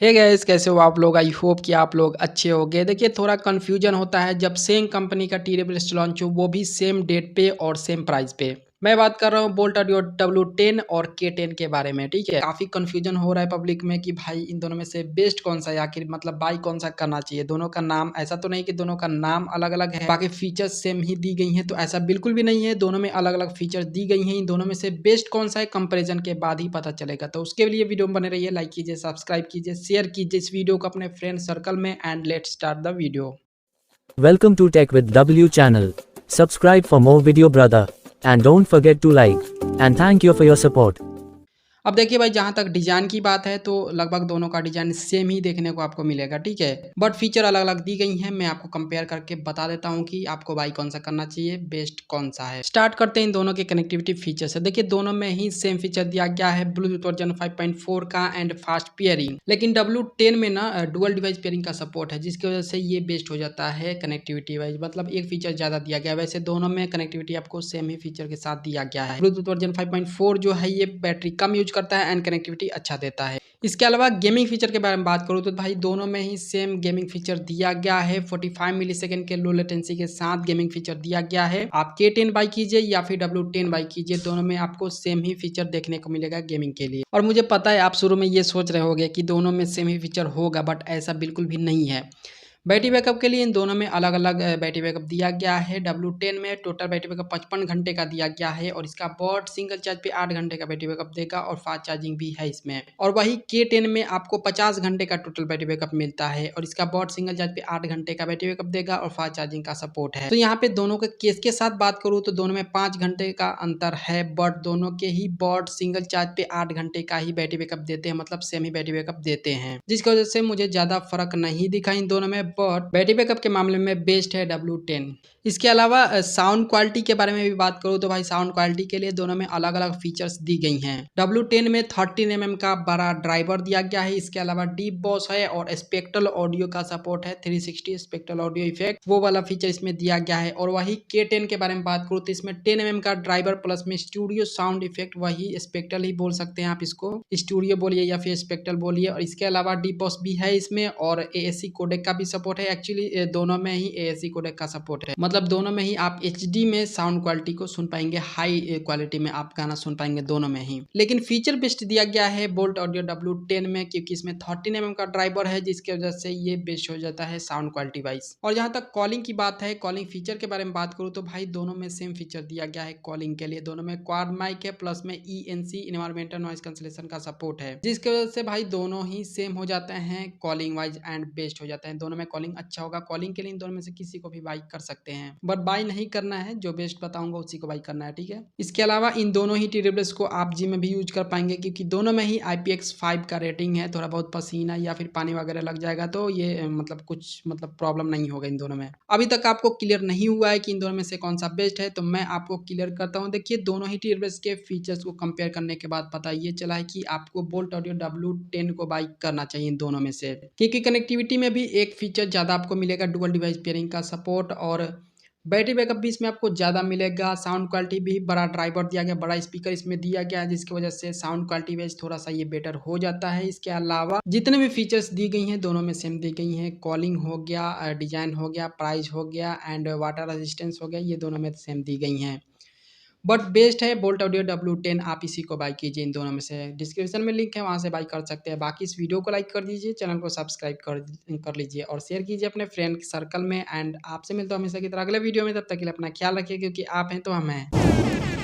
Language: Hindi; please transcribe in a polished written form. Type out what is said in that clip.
हे गाइस, कैसे हो आप लोग। आई होप कि आप लोग अच्छे होंगे। देखिए, थोड़ा कन्फ्यूजन होता है जब सेम कंपनी का टी डब्ल्यू लॉन्च हो, वो भी सेम डेट पे और सेम प्राइस पे। मैं बात कर रहा हूँ बोल्ट ऑडियो W10 और K10 के बारे में। ठीक है, काफी कंफ्यूजन हो रहा है पब्लिक में कि भाई इन दोनों में से बेस्ट कौन सा है, आखिर मतलब बाई कौन सा करना चाहिए। दोनों का नाम ऐसा तो नहीं कि दोनों का नाम अलग अलग है, बाकी फीचर्स सेम ही दी गई हैं, तो ऐसा बिल्कुल भी नहीं है। दोनों में अलग अलग फीचर्स दी गई हैं। इन दोनों में से बेस्ट कौन सा है कंपेरिजन के बाद ही पता चलेगा। तो उसके लिए वीडियो में बने रहिए, लाइक कीजिए, सब्सक्राइब कीजिए, शेयर कीजिए इस वीडियो को अपने फ्रेंड सर्कल में and let's start the video. Welcome to Tech with W channel. Subscribe for more video brother. And don't forget to like. And thank you for your support. अब देखिए भाई, जहाँ तक डिजाइन की बात है तो लगभग दोनों का डिजाइन सेम ही देखने को आपको मिलेगा। ठीक है, बट फीचर अलग अलग दी गई हैं। मैं आपको कंपेयर करके बता देता हूँ कि आपको बाई कौन सा करना चाहिए, बेस्ट कौन सा है। स्टार्ट करते हैं इन दोनों के कनेक्टिविटी फीचर से। देखिए, दोनों में ही सेम फीचर दिया गया है, ब्लूटूथ वर्जन 5.4 का एंड फास्ट पेयरिंग। लेकिन W10 में ना डुअल डिवाइस पेयरिंग का सपोर्ट है, जिसकी वजह से ये बेस्ट हो जाता है कनेक्टिविटी वाइज। मतलब एक फीचर ज्यादा दिया गया है। वैसे दोनों में कनेक्टिविटी आपको सेम ही फीचर के साथ दिया गया है। ब्लूटूथ वर्जन 5.4 जो है ये बैटरी कम यूज करता है एंड कनेक्टिविटी अच्छा देता है। इसके अलावा गेमिंग फीचर के बारे में बात करूँ तो भाई दोनों में ही सेम गेमिंग फीचर दिया गया है। 45 मिलीसेकंड के लो लेटेंसी के साथ गेमिंग फीचर दिया गया है। आप K10 बाई कीजिए या फिर W10 बाई कीजिए, दोनों में आपको सेम ही फीचर देखने को मिलेगा गेमिंग के लिए। और मुझे पता है आप शुरू में ये सोच रहे होंगे कि दोनों में सेम ही फीचर होगा, बट ऐसा बिल्कुल भी नहीं है। बैटरी बैकअप के लिए इन दोनों में अलग अलग बैटरी बैकअप दिया गया है। W10 में टोटल बैटरी बैकअप 55 घंटे का दिया गया है और इसका बॉट सिंगल चार्ज पे 8 घंटे का बैटरी बैकअप देगा और फास्ट चार्जिंग भी है इसमें। और वही K10 में आपको 50 घंटे का टोटल बैटरी बैकअप मिलता है और इसका बॉट सिंगल चार्ज पे 8 घंटे का बैटरी बैकअप देगा और फास्ट चार्जिंग का सपोर्ट है। तो यहाँ पे दोनों के केस के साथ बात करूँ तो दोनों में 5 घंटे का अंतर है, बट दोनों के ही बॉट सिंगल चार्ज पे 8 घंटे का ही बैटरी बैकअप देते हैं, मतलब सेम ही बैटरी बैकअप देते हैं, जिसकी वजह से मुझे ज्यादा फर्क नहीं दिखा इन दोनों में। बट बैटरी बैकअप के मामले में बेस्ट है W10। इसके अलावा साउंड क्वालिटी के बारे में भी बात करूँ तो भाई साउंड क्वालिटी के लिए दोनों में अलग अलग फीचर्स दी गई हैं। W10 में 13 mm का बड़ा ड्राइवर दिया गया है। इसके अलावा डीप बॉस है और स्पेक्ट्रल ऑडियो का सपोर्ट है, 360 स्पेक्ट्रल ऑडियो इफेक्ट, वो वाला फीचर इसमें दिया गया है। और वही K10 के बारे में बात करूँ तो इसमें 10 mm का ड्राइवर प्लस में स्टूडियो साउंड इफेक्ट, वही स्पेक्ट्रल ही बोल सकते हैं आप, इसको स्टूडियो बोलिए या फिर स्पेक्ट्रल बोलिए। और इसके अलावा डीप बॉस भी है इसमें और AAC कोडेक का भी सपोर्ट है। एक्चुअली दोनों में ही AAC कोडेक का सपोर्ट है, मतलब दोनों में ही आप HD में साउंड क्वालिटी को सुन पाएंगे, हाई क्वालिटी में आप गाना सुन पाएंगे दोनों में ही। लेकिन फीचर बेस्ट दिया गया है बोल्ट ऑडियो W10 में, क्योंकि इसमें 13 mm का ड्राइवर है, जिसकी वजह से ये बेस्ट हो जाता है साउंड क्वालिटी वाइज। और जहाँ तक कॉलिंग की बात है, कॉलिंग फीचर के बारे में बात करूँ तो भाई दोनों में सेम फीचर दिया गया है कॉलिंग के लिए। दोनों में क्वाड माइक है प्लस में ENC इन्वायरमेंटल नॉइज कैंसलेशन का सपोर्ट है, जिसकी वजह से भाई दोनों ही सेम हो जाते हैं कॉलिंग वाइज एंड बेस्ट हो जाता है। दोनों में कॉलिंग अच्छा होगा। कॉलिंग के लिए इन दोनों में से किसी को भी बाई कर सकते हैं, बट बाई नहीं करना है, जो बेस्ट बताऊंगा उसी को बाई करना है। ठीक है, इसके अलावा इन दोनों ही टीडब्ल्यूएस को आप जिम में भी यूज कर पाएंगे, क्योंकि दोनों में ही IPX5 का रेटिंग है। थोड़ा बहुत पसीना या फिर पानी वगैरह लग जाएगा तो ये मतलब कुछ मतलब प्रॉब्लम नहीं होगा इन दोनों में। अभी तक आपको क्लियर नहीं हुआ है कि इन दोनों में से कौन सा बेस्ट है, तो मैं आपको क्लियर करता हूँ। देखिए, दोनों ही टीडब्ल्यूएस के फीचर्स को कंपेयर करने के बाद पता ये चला है कि आपको बोल्ट ऑडियो W10 को बाई करना चाहिए इन दोनों में से, क्योंकि कनेक्टिविटी में भी एक फीचर ज्यादा आपको मिलेगा, डुअल डिवाइस पेयरिंग का सपोर्ट, और बैटरी बैकअप भी इसमें आपको ज़्यादा मिलेगा। साउंड क्वालिटी भी बड़ा ड्राइवर दिया गया, बड़ा स्पीकर इसमें दिया गया है, जिसकी वजह से साउंड क्वालिटी वाइज थोड़ा सा ये बेटर हो जाता है। इसके अलावा जितने भी फीचर्स दी गई हैं दोनों में सेम दी गई हैं। कॉलिंग हो गया, डिजाइन हो गया, प्राइस हो गया एंड वाटर रेजिस्टेंस हो गया, ये दोनों में सेम दी गई हैं। बट बेस्ट है बोल्ट ऑडियो W10, आप इसी को बाई कीजिए इन दोनों में से। डिस्क्रिप्शन में लिंक है, वहाँ से बाई कर सकते हैं। बाकी इस वीडियो को लाइक कर दीजिए, चैनल को सब्सक्राइब कर लीजिए और शेयर कीजिए अपने फ्रेंड सर्कल में। एंड आपसे मिलता हूँ हमेशा की तरह अगले वीडियो में। तब तक के लिए अपना ख्याल रखिए, क्योंकि आप हैं तो हम हैं।